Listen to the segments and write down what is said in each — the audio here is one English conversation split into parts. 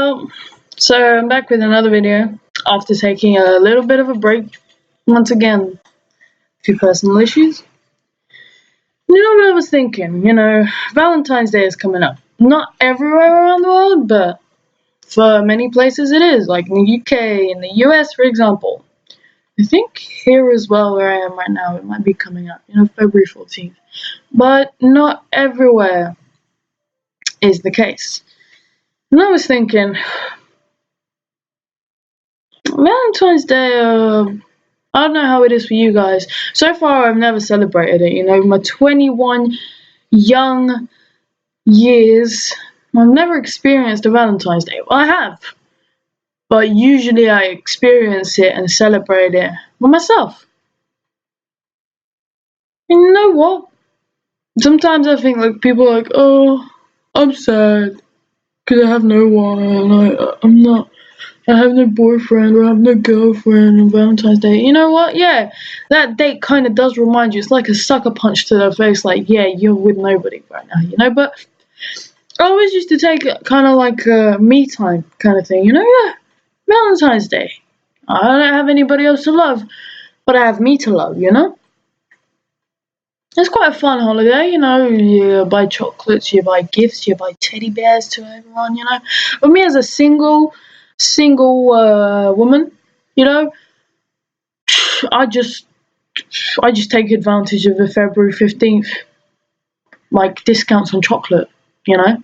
Well, so I'm back with another video after taking a little bit of a break. Once again, a few personal issues. You know what I was thinking? Valentine's Day is coming up. Not everywhere around the world, but for many places it is, like in the UK, in the US, for example. I think here as well, where I am right now, it might be coming up, February 14th. But not everywhere is the case. And I was thinking, Valentine's Day, I don't know how it is for you guys. So far, I've never celebrated it. My 21 young years, I've never experienced a Valentine's Day. Well, I have, but usually I experience it and celebrate it by myself. And you know what? Sometimes I think like people are like, oh, I'm sad because I have no one. I have no boyfriend or I have no girlfriend on Valentine's Day. You know what? Yeah, that date kind of does remind you. It's like a sucker punch to the face. Like, yeah, you're with nobody right now. But I always used to take it kind of like a me time kind of thing. Yeah, Valentine's Day. I don't have anybody else to love, but I have me to love. It's quite a fun holiday. You buy chocolates, you buy gifts, you buy teddy bears to everyone. But me as a single woman, you know, I just take advantage of the February 15th, like discounts on chocolate, you know.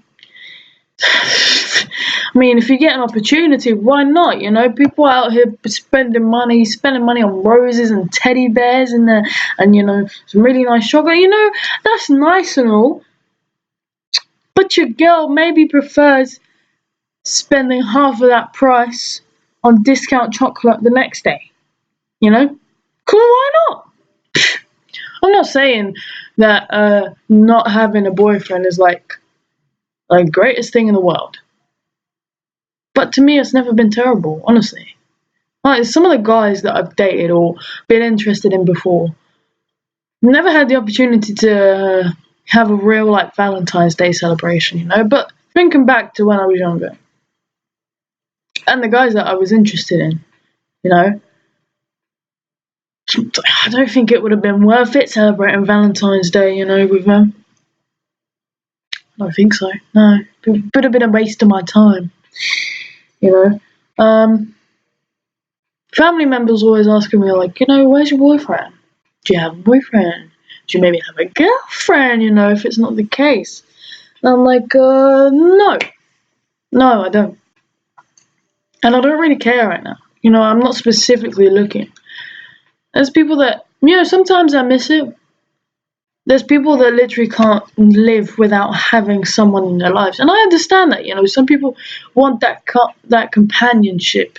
I mean, if you get an opportunity, why not? People out here spending money on roses and teddy bears and some really nice chocolate. That's nice and all, but your girl maybe prefers spending half of that price on discount chocolate the next day. Cool, why not? I'm not saying that not having a boyfriend is like greatest thing in the world. But to me, it's never been terrible, honestly. Like some of the guys that I've dated or been interested in before, never had the opportunity to have a real like Valentine's Day celebration, But thinking back to when I was younger, and the guys that I was interested in, I don't think it would have been worth it celebrating Valentine's Day, with them. I don't think so. No, it would have been a waste of my time. Family members always asking me like, where's your boyfriend? Do you have a boyfriend? Do you maybe have a girlfriend? If it's not the case, and I'm like, no, I don't, and I don't really care right now. I'm not specifically looking. There's people that sometimes I miss it. There's people that literally can't live without having someone in their lives, and I understand that. Some people want that companionship.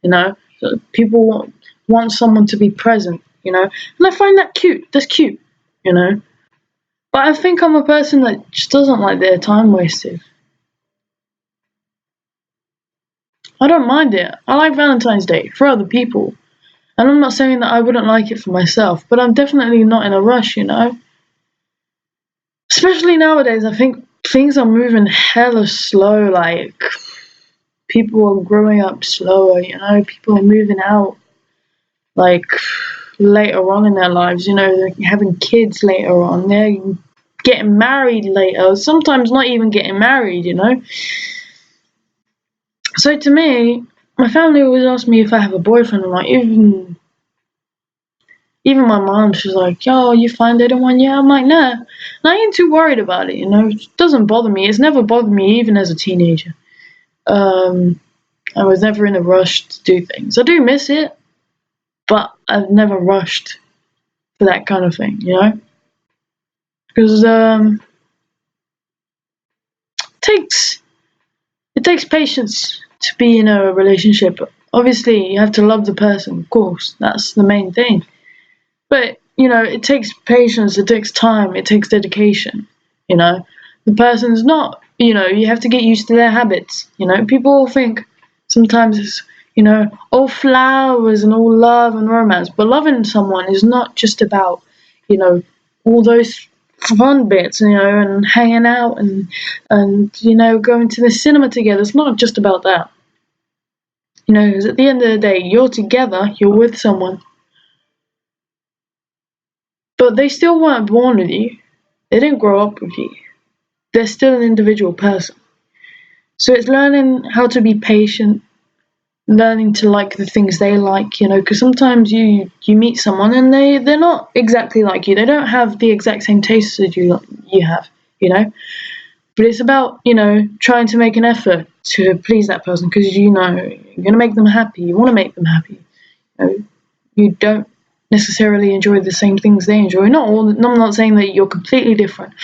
So people want someone to be present. And I find that cute. That's cute. But I think I'm a person that just doesn't like their time wasted. I don't mind it. I like Valentine's Day for other people, and I'm not saying that I wouldn't like it for myself, but I'm definitely not in a rush. Especially nowadays, I think things are moving hella slow. Like, people are growing up slower, people are moving out, like, later on in their lives, they're having kids later on, they're getting married later, sometimes not even getting married, So to me, my family always ask me if I have a boyfriend or not. Even my mom, she's like, yo, you find anyone? Yeah, I'm like, nah. And I ain't too worried about it, It doesn't bother me. It's never bothered me, even as a teenager. I was never in a rush to do things. I do miss it, but I've never rushed for that kind of thing, Because it takes patience to be in a relationship. Obviously, you have to love the person, of course. That's the main thing. But, it takes patience, it takes time, it takes dedication, The person's not, you have to get used to their habits, People think sometimes it's, all flowers and all love and romance. But loving someone is not just about, all those fun bits, and hanging out and going to the cinema together. It's not just about that. Because at the end of the day, you're together, you're with someone, but they still weren't born with you. They didn't grow up with you. They're still an individual person. So it's learning how to be patient, learning to like the things they like, because sometimes you meet someone and they're not exactly like you. They don't have the exact same tastes as you have, But it's about, trying to make an effort to please that person because you're going to make them happy. You want to make them happy. You don't necessarily enjoy the same things they enjoy. I'm not saying that you're completely different.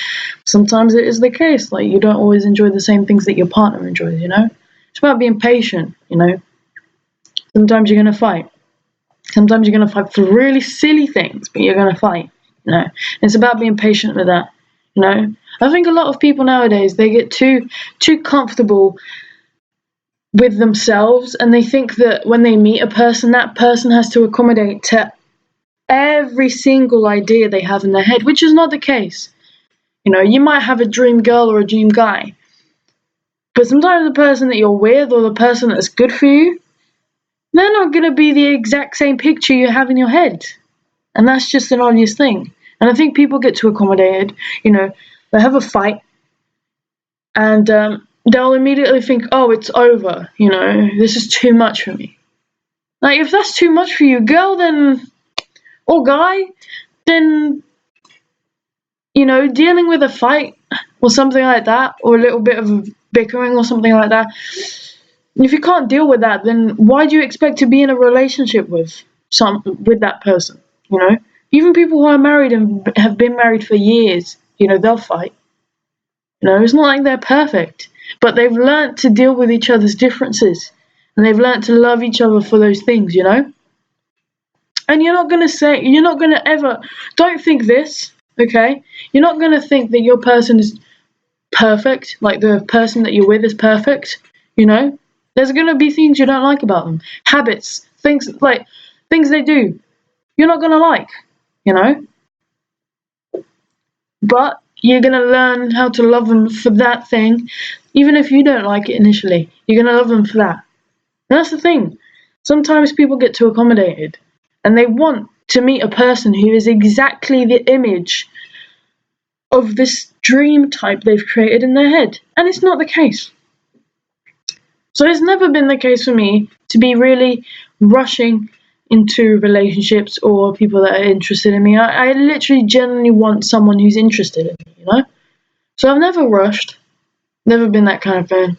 Sometimes it is the case, like you don't always enjoy the same things that your partner enjoys, It's about being patient, Sometimes you're going to fight. Sometimes you're going to fight for really silly things, but you're going to fight, It's about being patient with that, I think a lot of people nowadays, they get too comfortable with themselves and they think that when they meet a person, that person has to accommodate to every single idea they have in their head, which is not the case. You might have a dream girl or a dream guy, but sometimes the person that you're with or the person that's good for you, they're not going to be the exact same picture you have in your head. And that's just an obvious thing. And I think people get too accommodated. They have a fight and they'll immediately think, oh, it's over. This is too much for me. Like, if that's too much for you, girl, then, or guy, then, dealing with a fight or something like that, or a little bit of bickering or something like that, if you can't deal with that, then why do you expect to be in a relationship with that person? Even people who are married and have been married for years, they'll fight. It's not like they're perfect, but they've learnt to deal with each other's differences, and they've learnt to love each other for those things, And you're not gonna ever, don't think this, okay? You're not gonna think that your person is perfect, like the person that you're with is perfect, There's gonna be things you don't like about them. Habits, things they do, you're not gonna like, But you're gonna learn how to love them for that thing, even if you don't like it initially. You're gonna love them for that. And that's the thing. Sometimes people get too accommodated and they want to meet a person who is exactly the image of this dream type they've created in their head. And it's not the case. So it's never been the case for me to be really rushing into relationships or people that are interested in me. I literally genuinely want someone who's interested in me, So I've never rushed. Never been that kind of fan.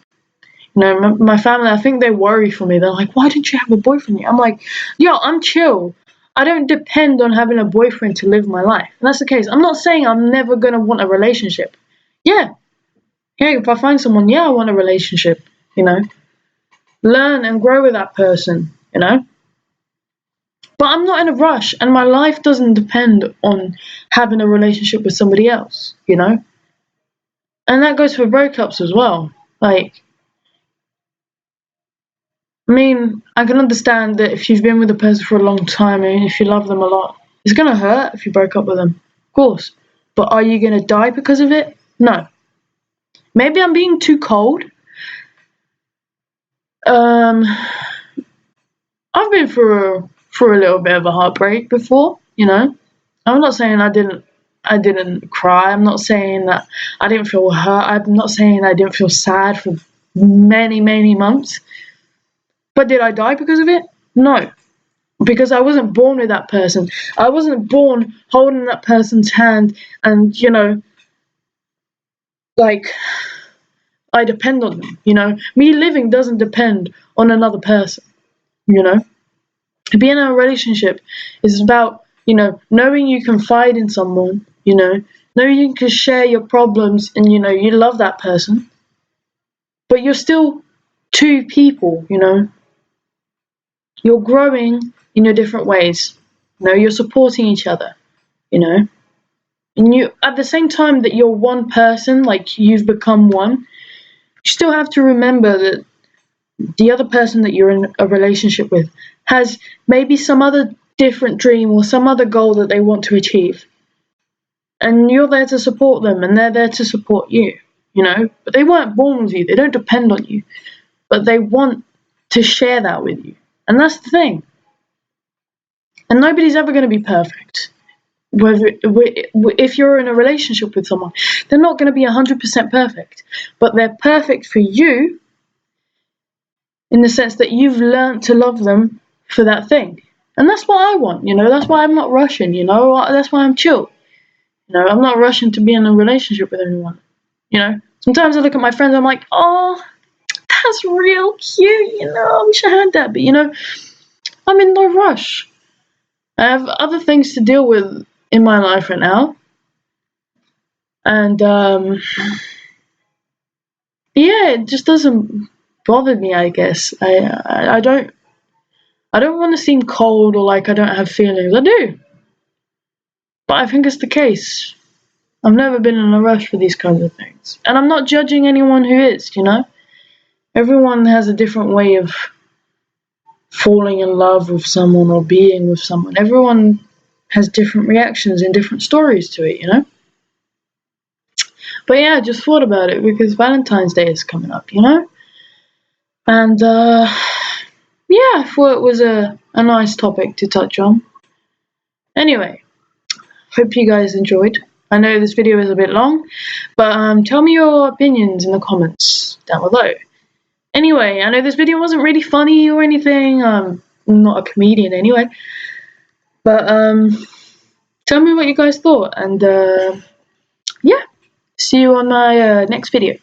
My family, I think they worry for me. They're like, why didn't you have a boyfriend yet? I'm like, yo, I'm chill. I don't depend on having a boyfriend to live my life. And that's the case. I'm not saying I'm never going to want a relationship. Yeah, if I find someone, I want a relationship, Learn and grow with that person, But I'm not in a rush, and my life doesn't depend on having a relationship with somebody else, And that goes for breakups as well. Like, I can understand that if you've been with a person for a long time and if you love them a lot, it's going to hurt if you broke up with them, of course. But are you going to die because of it? No. Maybe I'm being too cold. I've been through a little bit of a heartbreak before, I'm not saying I didn't cry. I'm not saying that I didn't feel hurt. I'm not saying I didn't feel sad for many, many months. But did I die because of it? No. Because I wasn't born with that person. I wasn't born holding that person's hand and, like, I depend on them, Me living doesn't depend on another person, Being in a relationship is about, knowing you can confide in someone, knowing you can share your problems and, you love that person. But you're still two people, You're growing in your different ways. You're supporting each other, And you, at the same time that you're one person, like you've become one, you still have to remember that the other person that you're in a relationship with has maybe some other different dream or some other goal that they want to achieve. and you're there to support them, and they're there to support you, but they weren't born with you, they don't depend on you, but they want to share that with you, and that's the thing. And nobody's ever going to be perfect. If you're in a relationship with someone, they're not going to be 100% perfect, but they're perfect for you in the sense that you've learned to love them for that thing. And that's what I want, that's why I'm not rushing, that's why I'm chill. I'm not rushing to be in a relationship with anyone. Sometimes I look at my friends, I'm like, oh, that's real cute, I wish I had that, but I'm in no rush. I have other things to deal with in my life right now. And yeah, it just doesn't bother me, I guess. I don't want to seem cold or like I don't have feelings. I do. But I think it's the case. I've never been in a rush for these kinds of things. And I'm not judging anyone who is, Everyone has a different way of falling in love with someone or being with someone. Everyone has different reactions and different stories to it, But yeah, I just thought about it because Valentine's Day is coming up, And yeah, I thought it was a nice topic to touch on. Anyway, hope you guys enjoyed. I know this video is a bit long, but tell me your opinions in the comments down below. Anyway, I know this video wasn't really funny or anything. I'm not a comedian anyway. But tell me what you guys thought, and yeah, see you on my next video.